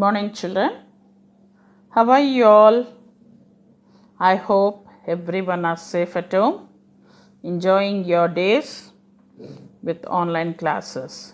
morning, children. How are you all? I hope everyone are safe at home, enjoying your days with online classes.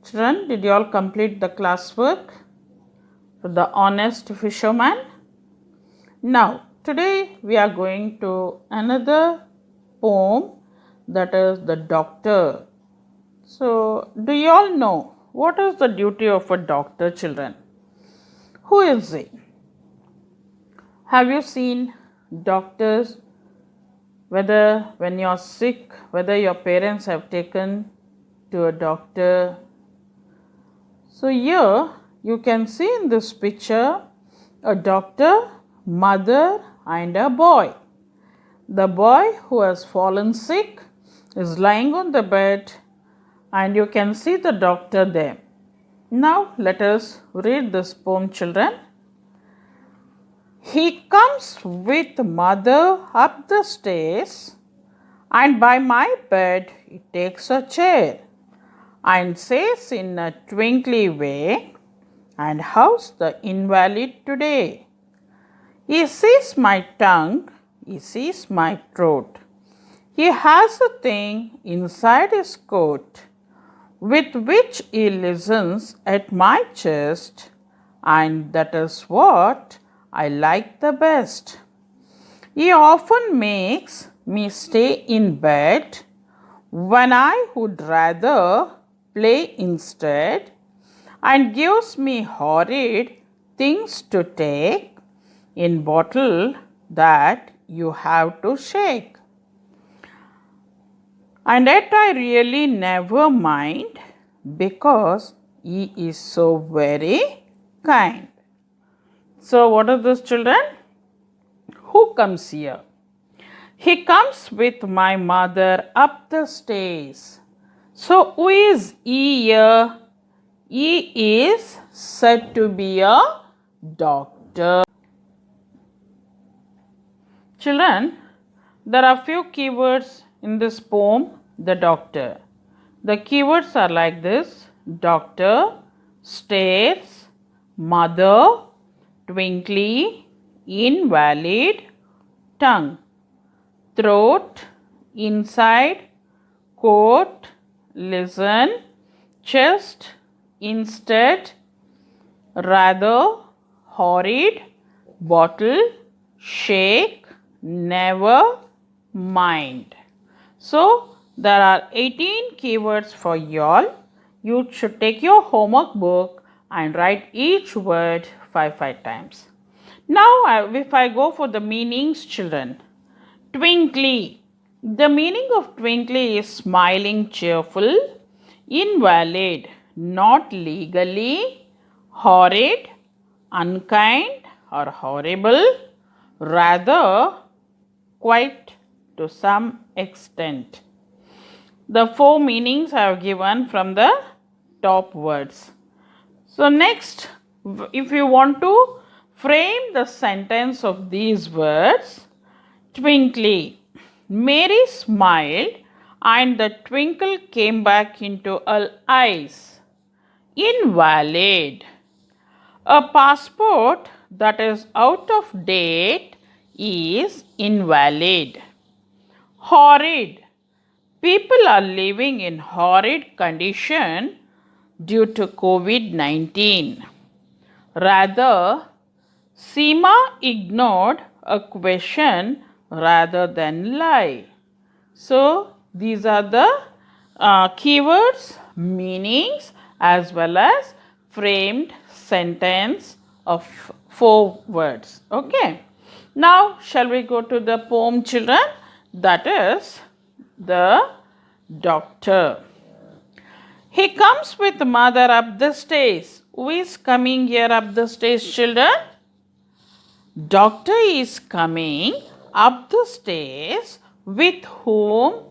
Children, did you all complete the classwork for the honest fisherman? Now, today we are going to another poem, that is the doctor. So, do you all know what is the duty of a doctor, children? Who is he? Have you seen doctors, whether when you're sick, whether your parents have taken to a doctor? So here you can see in this picture a doctor, mother and a boy. The boy who has fallen sick is lying on the bed and you can see the doctor there. Now let us read this poem, children. He comes with mother up the stairs, and by my bed he takes a chair, and says in a twinkly way, and how's the invalid today? He sees my tongue, he sees my throat. He has a thing inside his coat, with which he listens at my chest, and that is what I like the best. He often makes me stay in bed when I would rather play instead, and gives me horrid things to take in bottle that you have to shake. And yet I really never mind, because he is so very kind. So what are those, children? Who comes here? He comes with my mother up the stairs. So who is he here? He is said to be a doctor. Children, there are few keywords in this poem, the doctor. The keywords are like this: doctor, stairs, mother, twinkly, invalid, tongue, throat, inside, coat, listen, chest, instead, rather, horrid, bottle, shake, never, mind. So there are 18 keywords for y'all. You should take your homework book and write each word 5 times. Now if I go for the meanings, children. Twinkly. The meaning of twinkly is smiling, cheerful. Invalid, not legally. Horrid, unkind or horrible. Rather, quite, to some extent. The 4 meanings I have given from the top words. So next, if you want to frame the sentence of these words, twinkly. Mary smiled and the twinkle came back into her eyes. Invalid. A passport that is out of date is invalid. Horrid. People are living in horrid condition due to COVID-19. Rather, Seema ignored a question rather than lie. So, these are the keywords, meanings, as well as framed sentence of 4 words. Okay. Now, shall we go to the poem, children? That is the doctor. He comes with mother up the stairs. Who is coming here up the stairs, children? Doctor is coming up the stairs with whom?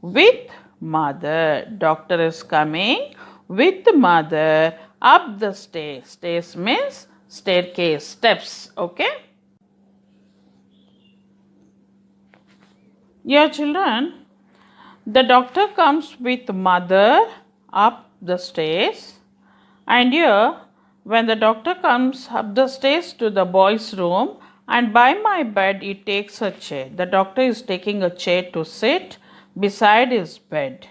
With mother. Doctor is coming with mother up the stairs. Stairs means staircase, steps. Okay. Here, children, the doctor comes with mother up the stairs, and here When the doctor comes up the stairs to the boy's room, and by my bed he takes a chair. The doctor is taking a chair to sit beside his bed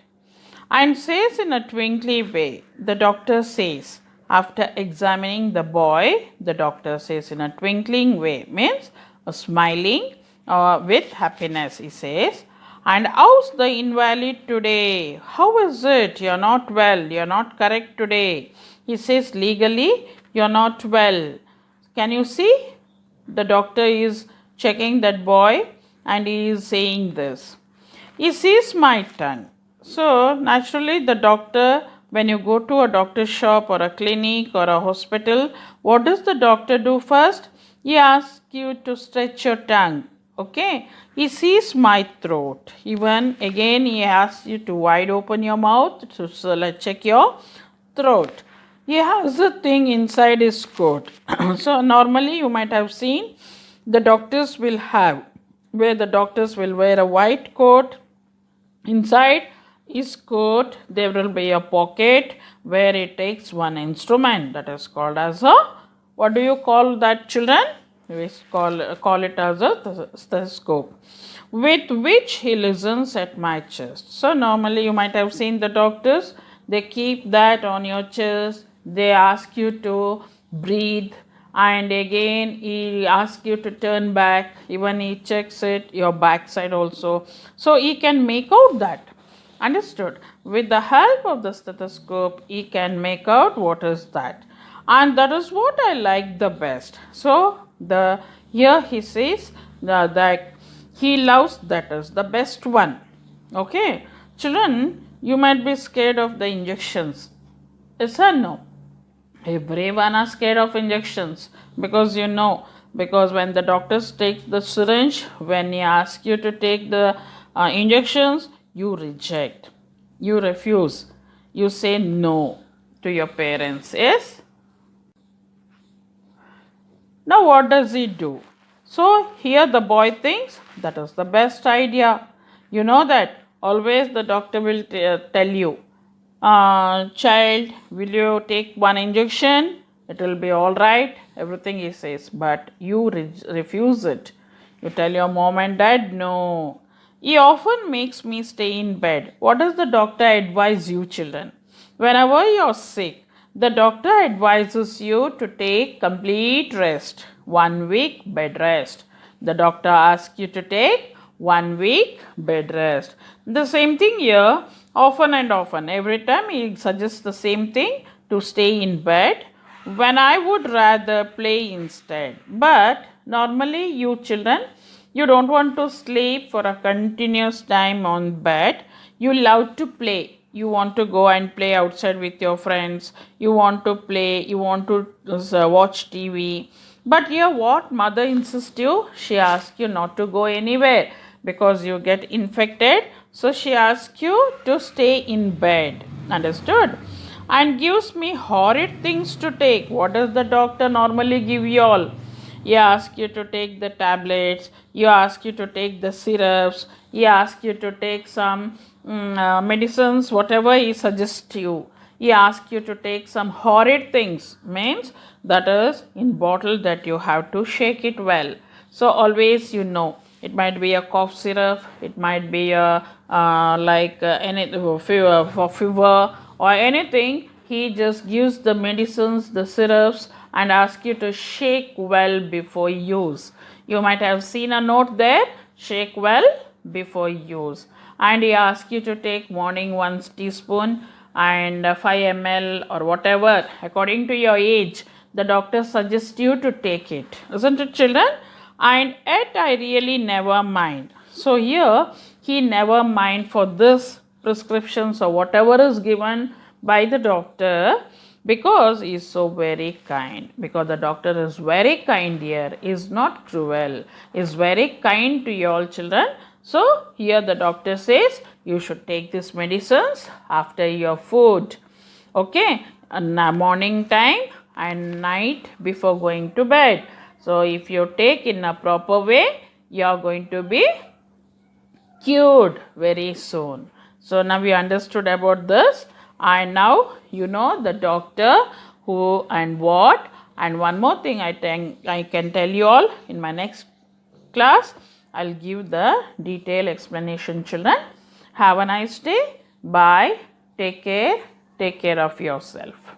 and says in a twinkly way, the doctor says, after examining the boy, the doctor says in a twinkling way, means a smiling with happiness, he says, and how's the invalid today? How is it? You're not well. You're not correct today. He says, legally, you're not well. Can you see? The doctor is checking that boy and he is saying this. He sees my tongue. So, naturally, the doctor, when you go to a doctor's shop or a clinic or a hospital, what does the doctor do first? He asks you to stretch your tongue. Okay, he sees my throat. Even again, he asks you to wide open your mouth to let's check your throat. He has a thing inside his coat. So, normally, you might have seen the doctors will have, where the doctors will wear a white coat. Inside his coat, there will be a pocket where he takes one instrument that is called as a, what do you call that, children? We call it as a stethoscope, with which he listens at my chest. So normally you might have seen the doctors, they keep that on your chest, they ask you to breathe, and again he asks you to turn back, even he checks it your backside also, so he can make out that. Understood? With the help of the stethoscope he can make out what is that, and that is what I like the best. So the here he says that he loves, that is the best one. Okay, children, you might be scared of the injections. Yes or no? Everyone are scared of injections because because when the doctors take the syringe, when he asks you to take the injections, you reject, you refuse, you say no to your parents. Yes. Now what does he do? So here the boy thinks that is the best idea. You know that always the doctor will tell you, child, will you take one injection? It will be all right. Everything he says, but you refuse it. You tell your mom and dad, no. He often makes me stay in bed. What does the doctor advise you, children? Whenever you're sick, the doctor advises you to take complete rest, 1 week bed rest. The doctor asks you to take 1 week bed rest. The same thing here, often and often. Every time he suggests the same thing, to stay in bed, when I would rather play instead. But normally, you children, you don't want to sleep for a continuous time on bed. You love to play. You want to go and play outside with your friends. You want to play. You want to watch TV. But here, what mother insists you? She asks you not to go anywhere because you get infected. So she asks you to stay in bed. Understood? And gives me horrid things to take. What does the doctor normally give you all? He asks you to take the tablets, he asks you to take the syrups, he asks you to take some medicines, whatever he suggests you. He asks you to take some horrid things, means that is in bottle that you have to shake it well. So always it might be a cough syrup, it might be a any for fever or anything. He just gives the medicines, the syrups, and ask you to shake well before use. You might have seen a note there, shake well before use. And he asks you to take morning 1 teaspoon and 5 ml or whatever according to your age. The doctor suggests you to take it, isn't it, children? And yet I really never mind. So here he never mind for this prescriptions or whatever is given by the doctor, because he is so very kind. Because the doctor is very kind here, is not cruel, is very kind to you all children. So here the doctor says you should take these medicines after your food. Okay, morning time and night before going to bed. So if you take in a proper way, you are going to be cured very soon. So now we understood about this, and now you know the doctor who and what. And one more thing I can tell you all in my next class. I'll give the detailed explanation, children. Have a nice day. Bye. Take care. Take care of yourself.